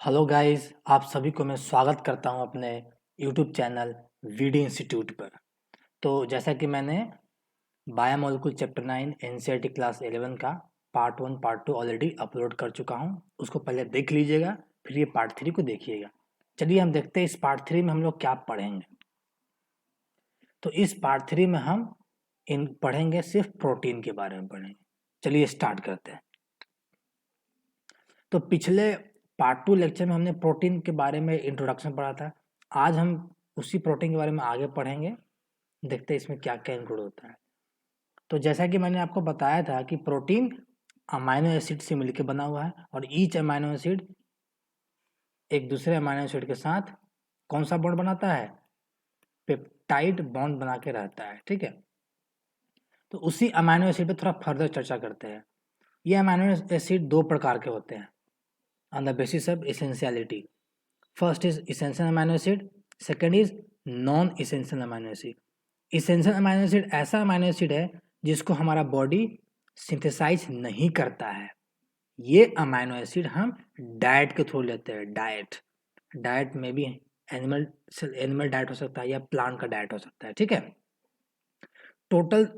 Hello guys, आप सभी को मैं स्वागत करता हूं अपने यूट्यूब चैनल वीडी इंस्टीट्यूट पर। तो जैसा कि मैंने बायोमोलिकुलर चैप्टर 9 एनसीईआरटी क्लास 11 का पार्ट 1 पार्ट 2 ऑलरेडी अपलोड कर चुका हूं। उसको पहले देख लीजिएगा, फिर ये पार्ट 3 को देखिएगा। चलिए हम देखते हैं इस पार्ट 3 में हम लोग क्या पढ़ेंगे। तो इस पार्ट 3 में हम पढ़ेंगे सिर्फ प्रोटीन के बारे में पढ़ेंगे। चलिए स्टार्ट करते हैं। तो पिछले पार्ट 2 लेक्चर में हमने प्रोटीन के बारे में इंट्रोडक्शन पढ़ा था। आज हम उसी प्रोटीन के बारे में आगे पढ़ेंगे, देखते हैं इसमें क्या क्या इंक्लूड होता है। तो जैसा कि मैंने आपको बताया था कि प्रोटीन अमाइनो एसिड से मिलकर बना हुआ है और ईच अमाइनो एसिड एक दूसरे अमाइनो एसिड के साथ कौन सा बॉन्ड बनाता है? पेप्टाइड बॉन्ड बना के रहता है। ठीक है, तो उसी अमाइनो एसिड पे थोड़ा फर्दर चर्चा करते हैं। ये अमाइनो एसिड दो प्रकार के होते हैं on the basis of essentiality. First is essential amino acid, second is non-essential amino acid. Essential amino acid ऐसा amino acid है जिसको हमारा बॉडी सिंथेसाइज नहीं करता है। ये अमाइनो एसिड हम डाइट के थ्रू लेते हैं। डाइट में भी एनिमल डाइट हो सकता है या प्लांट का डाइट हो सकता है। ठीक है, टोटल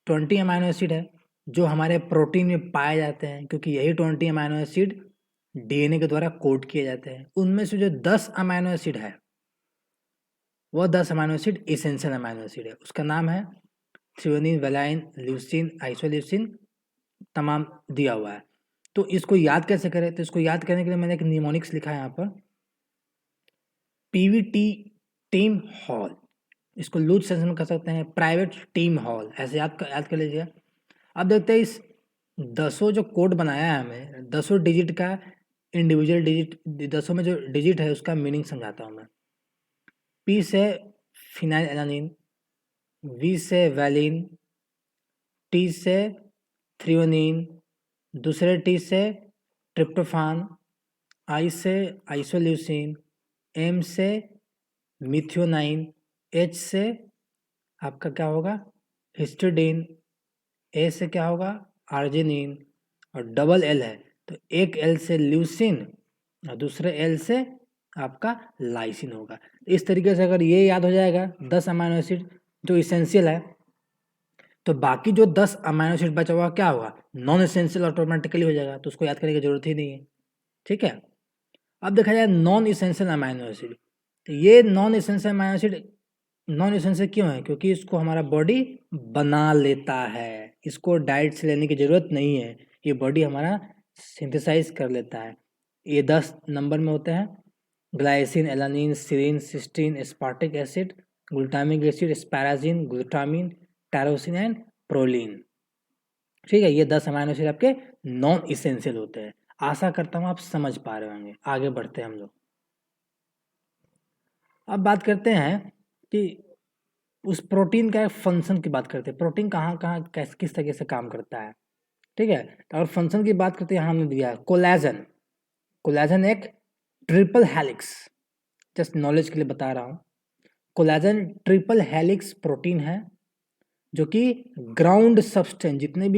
20 अमाइनो एसिड है जो हमारे प्रोटीन में पाए जाते हैं, क्योंकि यही 20 अमाइनो एसिड डीएनए के द्वारा कोड किए जाते हैं। उनमें से जो 10 अमाइनो एसिड है वह 10 amino acid essential amino acid है। उसका नाम है थ्रियोनिन, वेलाइन, ल्यूसीन, आइसोल्यूसिन, तमाम दिया हुआ है। तो इसको याद कैसे करें? तो इसको याद करने के लिए मैंने एक निमोनिक्स लिखा है यहाँ पर, पीवीटी टीम हॉल। इसको लूज सेंस में कर सकते हैं प्राइवेट टीम हॉल, ऐसे याद कर लीजिए। अब देखते हैं इस 10 जो कोड बनाया है हमें, 10 डिजिट का इंडिविजुअल डिजिट, 10 में जो डिजिट है उसका मीनिंग समझाता हूँ मैं। पी से फिनाइल एलानिन, वी से वैलिन, टी से थ्रियोनिन, दूसरे टी से ट्रिप्टोफान, आई से आइसोल्यूसिन, एम से मिथियोनाइन, एच से आपका क्या होगा? हिस्टिडीन, ए से क्या होगा? आर्जिनिन, और डबल एल है तो एक एल से ल्यूसिन और दूसरे एल से आपका लाइसिन होगा। इस तरीके से अगर ये याद हो जाएगा 10 अमाइनो एसिड जो इसेंशियल है, तो बाकी जो 10 अमाइनो एसिड बचा हुआ क्या होगा? नॉन इसेंशियल ऑटोमेटिकली हो जाएगा, तो उसको याद करने की जरूरत ही नहीं है। ठीक है, अब देखा जाए नॉन इसेंशियल अमाइनो एसिड। तो ये non essential amino acid non essential क्यों है? क्योंकि इसको हमारा बॉडी बना लेता है, इसको डाइट से लेने की जरूरत नहीं है, ये बॉडी हमारा सिंथेसाइज कर लेता है। ये 10 नंबर में होते हैं: glycine, alanine, serine, cysteine, aspartic acid, glutamic acid, asparagine, glutamine, tyrosine and proline. ठीक है, ये 10 अमाइनो एसिड आपके नॉन इसेंशियल होते हैं। आशा करता हूँ आप समझ पा रहे होंगे। आगे बढ़ते हैं हम लोग। अब बात करते हैं कि उस प्रोटीन का फंक्शन की बात करते हैं। प्रोटीन कहाँ कहाँ किस तरीके से काम करता है। ठीक है, तो अगर फंक्शन की बात करते हैं, यहाँ हमने दिया कोलेजन। कोलेजन एक ट्रिपल हेलिक्स, जस्ट नॉलेज के लिए बता रहा हूँ। कोलेजन ट्रिपल हेलिक्स प्रोटीन है जो कि ग्राउंड सब्सटेंस, जितने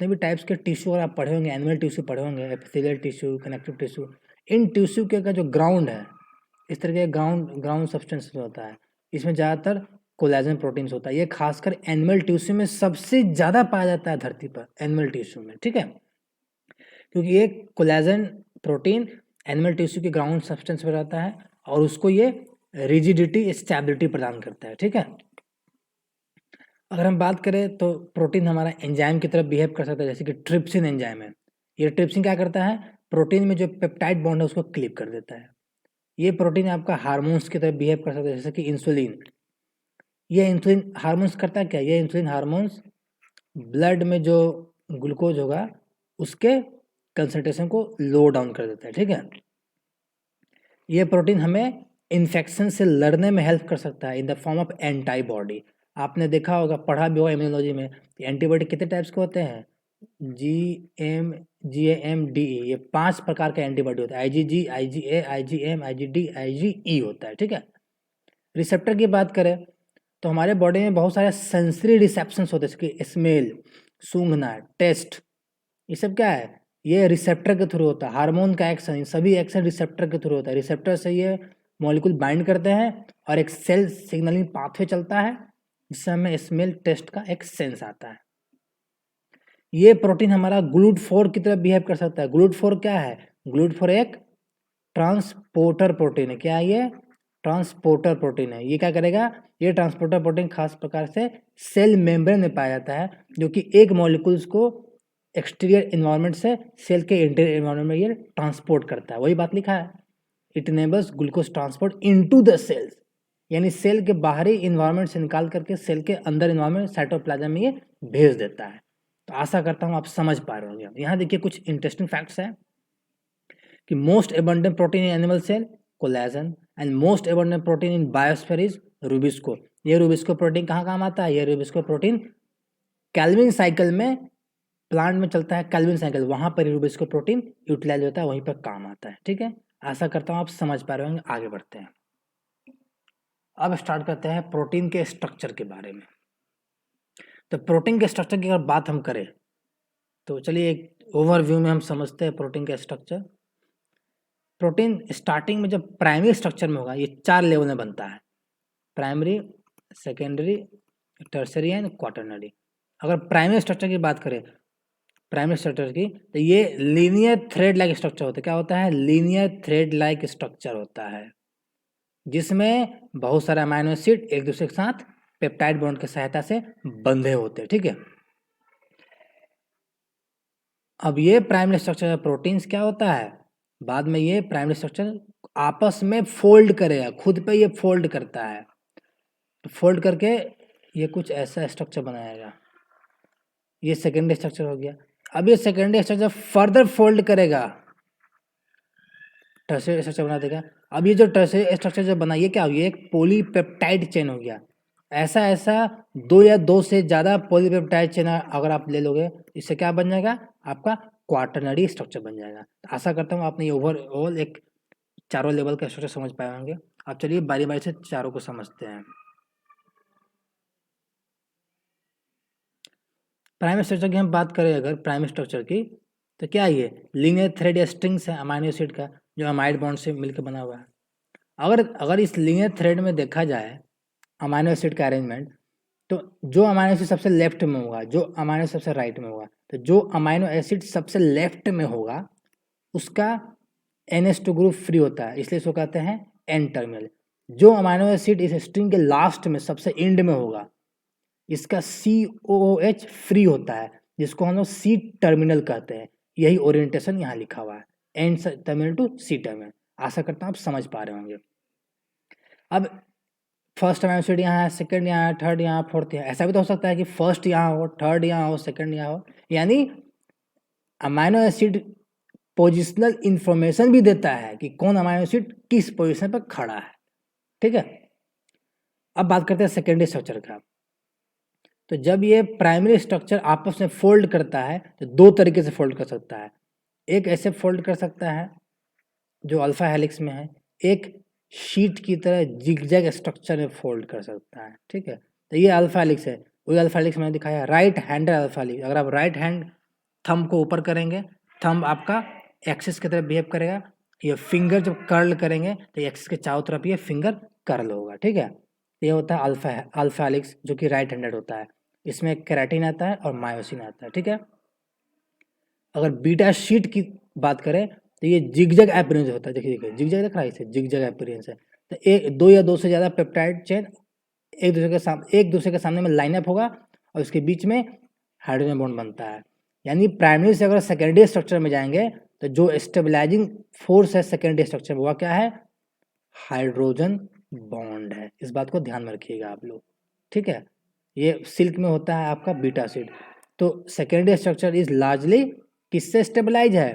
भी टाइप्स के टिश्यू अगर आप पढ़े होंगे, एनिमल टिश्यू पढ़े होंगे, epithelial tissue, connective tissue, in tissue के का जो ग्राउंड है, इस तरह के ग्राउंड सब्सटेंस होता है। इसमें ज़्यादातर कोलेजन प्रोटीन्स होता है। ये खासकर एनिमल टिश्यू में सबसे ज़्यादा पाया जाता है धरती पर, एनिमल टिश्यू में। ठीक है, क्योंकि ये कोलेजन प्रोटीन एनिमल टिश्यू के ग्राउंड सब्सटेंस में रहता है और उसको ये रिजिडिटी, स्टेबिलिटी प्रदान करता है। ठीक है, अगर हम बात करें तो प्रोटीन हमारा एंजाइम की तरफ बिहेव कर सकता है, जैसे कि ट्रिप्सिन एंजाइम है। ये ट्रिप्सिन क्या करता है? प्रोटीन में जो पेप्टाइड बॉन्ड है उसको क्लीव कर देता है। ये प्रोटीन आपका हार्मोन्स की तरफ बिहेव कर सकता है, जैसे कि इंसुलिन। ये इंसुलिन हार्मोन्स करता क्या? ये इंसुलिन हार्मोन्स ब्लड में जो ग्लूकोज होगा उसके कंसंट्रेशन को लो डाउन कर देता है। ठीक है, ये प्रोटीन हमें इन्फेक्शन से लड़ने में हेल्प कर सकता है in the form of antibody. आपने देखा होगा, पढ़ा भी होगा इम्यूनोलॉजी में, एंटीबॉडी कितने टाइप्स के होते हैं? GM, GAM, DE, ये 5 प्रकार का एंटीबॉडी होता है। IgG, IgA, IgM, IgD, IgE होता है। ठीक है, रिसेप्टर की बात करें तो हमारे बॉडी में बहुत सारे सेंसरी रिसेप्शंस होते हैं, जैसे कि स्मेल, सूंघना, टेस्ट। ये सब क्या है? ये रिसेप्टर के थ्रू होता है। हार्मोन का एक्शन, सभी एक्शन रिसेप्टर के थ्रू होता है। रिसेप्टर से ये मॉलिक्यूल बाइंड करते हैं और एक सेल सिग्नलिंग पाथवे चलता है जिससे हमें स्मेल टेस्ट का एक सेंस आता है। ये प्रोटीन हमारा GLUT4 की तरह बिहेव कर सकता है। GLUT4 क्या है? GLUT4 एक ट्रांसपोर्टर प्रोटीन है। क्या है ये? ट्रांसपोर्टर प्रोटीन है। ये क्या करेगा? ये ट्रांसपोर्टर प्रोटीन खास प्रकार से सेल मेम्ब्रेन में पाया जाता है, जो कि एक मॉलिक्यूल्स को एक्सटीरियर इन्वायरमेंट से सेल के इंटीरियर इन्वायरमेंट में ये ट्रांसपोर्ट करता है। वही बात लिखा है, it enables glucose transport into the cells, यानी सेल के बाहरी इन्वायरमेंट से निकाल करके सेल के अंदर इन्वायरमेंट साइटोप्लाज्म में ये भेज देता है। तो आशा करता हूँ आप समझ पा रहे होंगे। यहाँ देखिए कुछ इंटरेस्टिंग फैक्ट्स हैं कि most abundant protein in animal cell collagen and most abundant protein in biosphere is rubisco. ये रूबिस्को प्रोटीन कहाँ काम आता है? ये रूबिस्को प्रोटीन कैल्विन साइकिल में, प्लांट में चलता है कैल्विन साइकिल, वहां पर रूबिस्को प्रोटीन यूटिलाइज होता है, वहीं पर काम आता है। ठीक है, आशा करता हूँ आप समझ पा रहे होंगे। आगे बढ़ते हैं, अब स्टार्ट करते हैं प्रोटीन के स्ट्रक्चर के बारे में। तो प्रोटीन के स्ट्रक्चर की अगर बात हम करें तो चलिए एक ओवरव्यू में हम समझते हैं प्रोटीन का स्ट्रक्चर। प्रोटीन स्टार्टिंग में जब प्राइमरी स्ट्रक्चर में होगा, ये 4 लेवल में बनता है, primary, secondary, tertiary and quaternary. अगर प्राइमरी स्ट्रक्चर की बात करें, प्राइमरी स्ट्रक्चर की, तो ये लीनियर थ्रेड लाइक स्ट्रक्चर होता है। क्या होता है? लीनियर थ्रेड लाइक स्ट्रक्चर होता है, जिसमें बहुत सारे अमाइनो एसिड एक दूसरे के साथ पेप्टाइड बॉन्ड की सहायता से बंधे होते हैं। ठीक है, अब ये प्राइमरी स्ट्रक्चर प्रोटीन्स क्या होता है, बाद में ये प्राइमरी स्ट्रक्चर आपस में फोल्ड करेगा, खुद पे ये फोल्ड करता है। तो फोल्ड करके ये कुछ ऐसा स्ट्रक्चर बनाएगा, ये सेकेंडरी स्ट्रक्चर हो गया। अब ये सेकेंडरी स्ट्रक्चर फर्दर फोल्ड करेगा, टर्सरी स्ट्रक्चर बना देगा। अब ये जो टर्सरी स्ट्रक्चर जो बना, ये क्या हो गया? एक पॉलीपेप्टाइड चेन हो गया। ऐसा ऐसा 2 या 2 से ज़्यादा पॉलीपेप्टाइड चेन अगर आप ले लोगे, इससे क्या बन जाएगा? आपका क्वाटरनरी स्ट्रक्चर बन जाएगा। तो आशा करता हूँ आपने ये ओवरऑल एक चारों लेवल का स्ट्रक्चर समझ पाए होंगे। अब चलिए बारी बारी से चारों को समझते हैं। प्राइमरी स्ट्रक्चर की हम बात करें अगर प्राइमरी स्ट्रक्चर की, तो क्या ये लीनियर थ्रेड या स्ट्रिंग्स है अमाइनो एसिड का, जो अमाइड बॉन्ड से मिलकर बना हुआ है। अगर इस लीनियर थ्रेड में देखा जाए अमाइनो एसिड का अरेंजमेंट, तो जो अमाइनो एसिड सबसे लेफ्ट में होगा, जो अमाइनो एसिड सबसे राइट में होगा, तो जो अमाइनो एसिड सबसे लेफ्ट में होगा उसका NH2 ग्रुप फ्री होता है, इसलिए इसको कहते हैं एन टर्मिनल। जो अमाइनो एसिड इस स्ट्रिंग के लास्ट में सबसे एंड में होगा, इसका COOH फ्री होता है, जिसको हम लोग C टर्मिनल कहते हैं। यही ओरिएंटेशन यहाँ लिखा हुआ है, N terminal to C terminal. आशा करता हूँ आप समझ पा रहे होंगे। अब फर्स्ट अमाइनो एसिड यहाँ है, सेकंड यहाँ है, थर्ड यहाँ, फोर्थ यहाँ। ऐसा भी तो हो सकता है कि फर्स्ट यहाँ हो, थर्ड यहाँ हो, सेकंड यहाँ हो। यानी अमाइनो एसिड पोजिशनल इंफॉर्मेशन भी देता है कि कौन अमाइनो एसिड किस पोजीशन पर खड़ा है। ठीक है, अब बात करते हैं सेकेंडरी स्ट्रक्चर का। तो जब ये प्राइमरी स्ट्रक्चर आपस में फोल्ड करता है तो 2 तरीके से फोल्ड कर सकता है। एक ऐसे फोल्ड कर सकता है जो अल्फा हेलिक्स में है, एक शीट की तरह जिगजैग स्ट्रक्चर में फोल्ड कर सकता है। ठीक है, तो ये अल्फा हेलिक्स है, वही अल्फा हेलिक्स मैंने दिखाया, राइट हैंडर अल्फा हेलिक्स। अगर आप राइट हैंड थंब को ऊपर करेंगे, थंब आपका एक्सिस की तरफ बिहेव करेगा, ये फिंगर जब कर्ल करेंगे तो एक्सिस के चारों तरफ ये फिंगर कर्ल होगा। ठीक है, ये होता है अल्फा हेलिक्स, जो कि राइट हैंडेड होता है। इसमें केराटिन आता है और मायोसिन आता है। ठीक है, अगर बीटा शीट की बात करें तो ये जिगजैग अपीयरेंस होता है। देखिए जिगजैग दिख रहा है, इसे जिगजैग अपीयरेंस है। तो एक 2 या 2 से ज़्यादा पेप्टाइड चेन एक दूसरे के सामने में लाइनअप होगा और उसके बीच में हाइड्रोजन बॉन्ड बनता है। यानी प्राइमरी से अगर सेकेंडरी स्ट्रक्चर में जाएंगे तो जो स्टेबलाइजिंग फोर्स है सेकेंडरी स्ट्रक्चर में, वह क्या है? हाइड्रोजन बॉन्ड है। इस बात को ध्यान में रखिएगा आप लोग। ठीक है, ये सिल्क में होता है आपका बीटा शीट। तो सेकेंडरी स्ट्रक्चर इज लार्जली किससे स्टेबलाइज है?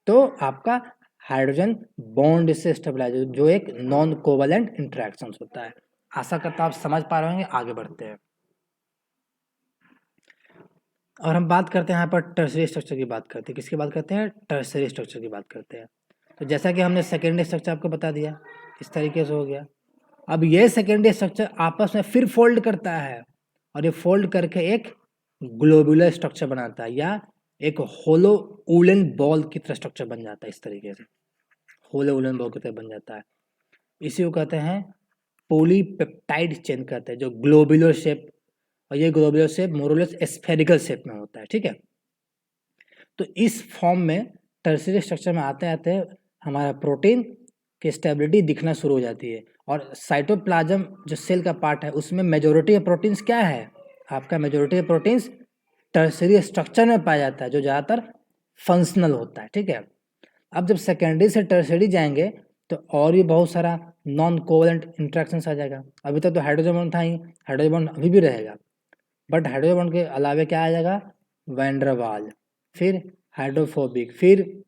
तो आपका हाइड्रोजन बॉन्ड से स्टेबलाइज है, जो एक नॉन कोवलेंट इंटरेक्शन होता है। आशा करता हूं आप समझ पा रहे होंगे। आगे बढ़ते हैं और हम बात करते हैं यहाँ पर टर्सरी स्ट्रक्चर की बात करते हैं। किसकी बात करते हैं? टर्सरी स्ट्रक्चर की बात करते हैं। तो जैसा कि हमने सेकेंडरी स्ट्रक्चर आपको बता दिया, इस तरीके से हो गया। अब ये सेकेंडरी स्ट्रक्चर आपस में फिर फोल्ड करता है और ये फोल्ड करके एक ग्लोबुलर स्ट्रक्चर बनाता है या एक होलो वूलन बॉल की तरह स्ट्रक्चर बन जाता है, इस तरीके से होलो वूलन बॉल की तरह बन जाता है। इसी को कहते हैं पॉलीपेप्टाइड चेन कहते हैं, जो ग्लोबुलर शेप, और ये ग्लोबुलर शेप मोरलेस स्फेरिकल शेप में होता है, ठीक है। तो इस फॉर्म में टर्शियरी स्ट्रक्चर में आते आते हमारा प्रोटीन की स्टेबिलिटी दिखना शुरू हो जाती है, और साइटोप्लाज्म जो सेल का पार्ट है उसमें मेजोरिटी ऑफ प्रोटीन्स क्या है, आपका majority of proteins tertiary structure में पाया जाता है, जो ज़्यादातर फंक्शनल होता है, ठीक है। अब जब सेकेंडरी से टर्शियरी जाएंगे तो और भी बहुत सारा नॉन कोवलेंट इंट्रैक्शंस आ जाएगा। अभी तक तो हाइड्रोजन बॉन्ड था ही, हाइड्रोजन बॉन्ड अभी भी रहेगा, बट हाइड्रोजन बॉन्ड के अलावे क्या आ जाएगा, वैन डर वाल, फिर हाइड्रोफोबिक, फिर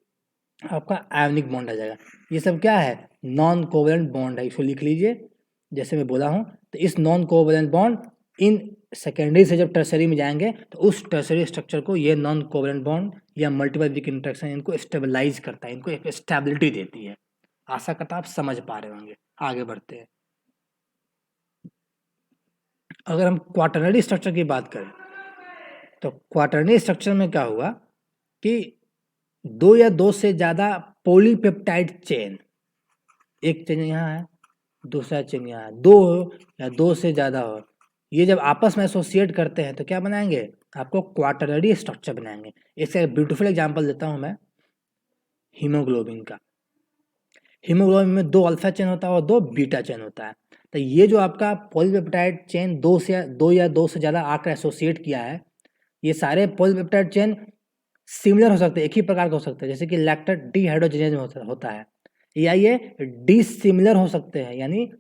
आपका आयोनिक बॉन्ड आ जाएगा। ये सब क्या है, नॉन कोवलेंट बॉन्ड है, इसको लिख लीजिए जैसे मैं बोला हूँ। तो इस non covalent bond in secondary से जब टर्शरी में जाएंगे तो उस टर्शरी स्ट्रक्चर को ये नॉन कोवलेंट बॉन्ड या मल्टीपल वीक इंट्रैक्शन इनको स्टेबलाइज करता है, इनको एक स्टेबिलिटी देती है। आशा करता आप समझ पा रहे होंगे। आगे बढ़ते हैं। अगर हम क्वाटरनरी स्ट्रक्चर की बात करें तो क्वाटरनरी स्ट्रक्चर में क्या हुआ कि दो या दो से ज्यादा पॉलीपेप्टाइड चेन, एक चेन यहाँ है, दूसरा चेन यहाँ है, दो हो या दो से ज्यादा हो, ये जब आपस में एसोसिएट करते हैं तो क्या बनाएंगे, आपको क्वाटरनरी स्ट्रक्चर बनाएंगे। इसका एक ब्यूटीफुल एग्जांपल देता हूं मैं, हीमोग्लोबिन का। हीमोग्लोबिन में दो अल्फा चेन होता है और दो बीटा चेन होता है। तो ये जो आपका पॉलीपेप्टाइड चेन दो या दो से ज़्यादा आकर एसोसिएट किया है, ये सारे पॉलीपेप्टाइड चेन सिमिलर हो सकते हैं, एक ही प्रकार का हो सकते हैं, जैसे कि लैक्टेट डिहाइड्रोजिनेज में होता है, या ये डिसिमिलर हो सकते हैं, यानी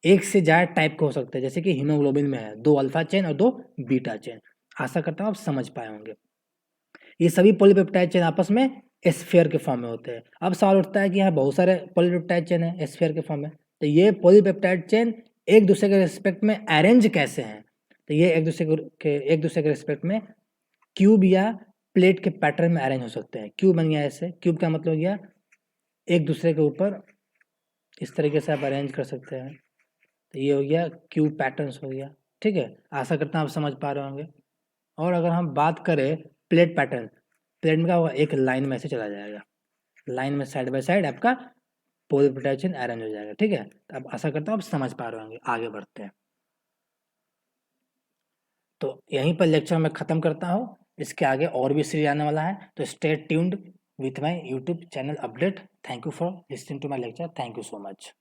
एक से ज़्यादा टाइप के हो सकते हैं, जैसे कि हीमोग्लोबिन में है दो अल्फा चेन और दो बीटा चेन। आशा करता हूँ आप समझ पाए होंगे। ये सभी पॉलीपेप्टाइड चेन आपस में स्फीयर के फॉर्म में होते हैं। अब सवाल उठता है कि यहाँ बहुत सारे पॉलीपेप्टाइड चेन है स्फीयर के फॉर्म में, तो ये पॉलीपेप्टाइड चेन एक दूसरे के रिस्पेक्ट में अरेंज कैसे हैं, तो ये एक दूसरे के रिस्पेक्ट में क्यूब या प्लेट के पैटर्न में अरेंज हो सकते हैं। क्यूब बन गया ऐसे, क्यूब का मतलब हो गया एक दूसरे के ऊपर इस तरीके से आप अरेंज कर सकते हैं, तो ये हो गया क्यूब पैटर्न्स हो गया, ठीक है। आशा करता हूँ आप समझ पा रहे होंगे। और अगर हम बात करें प्लेट पैटर्न, प्लेट में क्या होगा, एक लाइन में से चला जाएगा, लाइन में साइड बाय साइड आपका पॉलीपेप्टाइड चेन अरेंज हो जाएगा, ठीक है। तो अब आशा करता हूँ आप समझ पा रहे होंगे। आगे बढ़ते हैं। तो यहीं पर लेक्चर मैं ख़त्म करता हूँ, इसके आगे और भी सीरीज आने वाला है, तो stay tuned with my YouTube channel update. Thank you for listening to my lecture. Thank you so much.